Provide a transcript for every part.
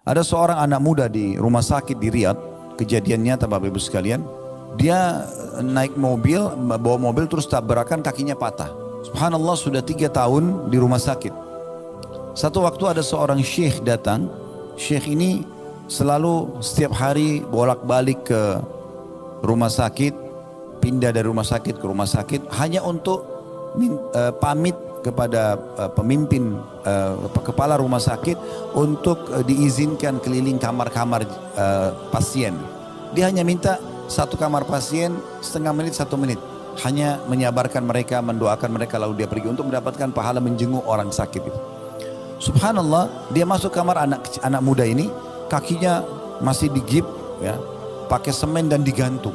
Ada seorang anak muda di rumah sakit di Riyadh, kejadiannya Bapak Ibu sekalian, dia naik mobil, bawa mobil terus tabrakan kakinya patah. Subhanallah sudah 3 tahun di rumah sakit. Satu waktu ada seorang syekh datang, syekh ini selalu setiap hari bolak-balik ke rumah sakit, pindah dari rumah sakit ke rumah sakit hanya untuk pamit kepada pemimpin kepala rumah sakit untuk diizinkan keliling kamar-kamar pasien. Dia hanya minta satu kamar pasien setengah menit, 1 menit. Hanya menyabarkan mereka, mendoakan mereka lalu dia pergi untuk mendapatkan pahala menjenguk orang sakit itu. Subhanallah, dia masuk kamar anak muda ini, kakinya masih digip, ya, pakai semen dan digantung.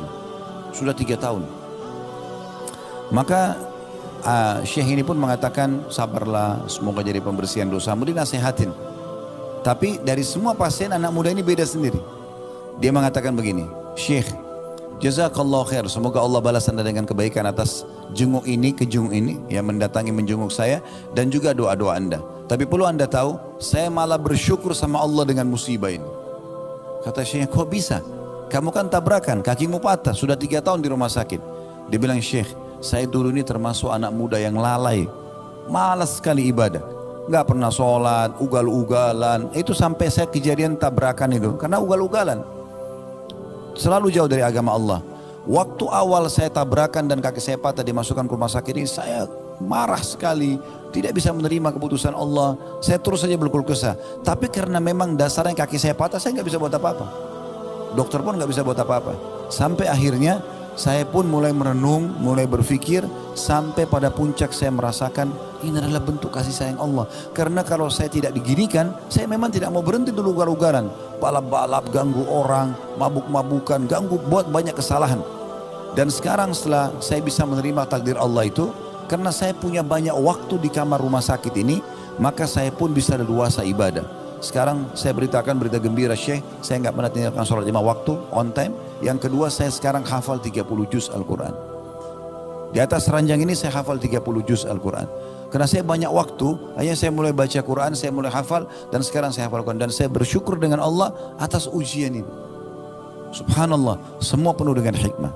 Sudah 3 tahun. Maka Syekh ini pun mengatakan, sabarlah, semoga jadi pembersihan dosamu, dinasihatin. Tapi dari semua pasien anak muda ini beda sendiri. Dia mengatakan begini, Syekh, jazakallah khair, semoga Allah balas anda dengan kebaikan atas jenguk ini, kejung ini, yang mendatangi menjenguk saya, dan juga doa-doa anda. Tapi perlu anda tahu, saya malah bersyukur sama Allah dengan musibah ini. Kata Syekh, kok bisa? Kamu kan tabrakan, kakimu patah, sudah 3 tahun di rumah sakit. Dia bilang, Syekh, saya dulu ini termasuk anak muda yang lalai, malas sekali ibadah, nggak pernah sholat, ugal-ugalan. Itu sampai saya kejadian tabrakan itu, karena ugal-ugalan. Selalu jauh dari agama Allah. Waktu awal saya tabrakan dan kaki saya patah dimasukkan ke rumah sakit ini, saya marah sekali, tidak bisa menerima keputusan Allah. Saya terus saja berkeluh kesah. Tapi karena memang dasarnya kaki saya patah, saya nggak bisa buat apa-apa. Dokter pun nggak bisa buat apa-apa. Sampai akhirnya saya pun mulai merenung, mulai berpikir, sampai pada puncak saya merasakan ini adalah bentuk kasih sayang Allah. Karena kalau saya tidak diginikan, saya memang tidak mau berhenti dulu ugal-ugalan, balap-balap, ganggu orang, mabuk-mabukan, ganggu, buat banyak kesalahan. Dan sekarang setelah saya bisa menerima takdir Allah itu, karena saya punya banyak waktu di kamar rumah sakit ini, maka saya pun bisa leluasa ibadah. Sekarang saya beritakan berita gembira, Syekh, saya nggak pernah tinggalkan sholat 5 waktu, on time. Yang kedua, saya sekarang hafal 30 juz Al-Quran. Di atas ranjang ini saya hafal 30 juz Al-Quran. Karena saya banyak waktu, hanya saya mulai baca Quran, saya mulai hafal, dan sekarang saya hafal Quran. Dan saya bersyukur dengan Allah atas ujian ini. Subhanallah, semua penuh dengan hikmah.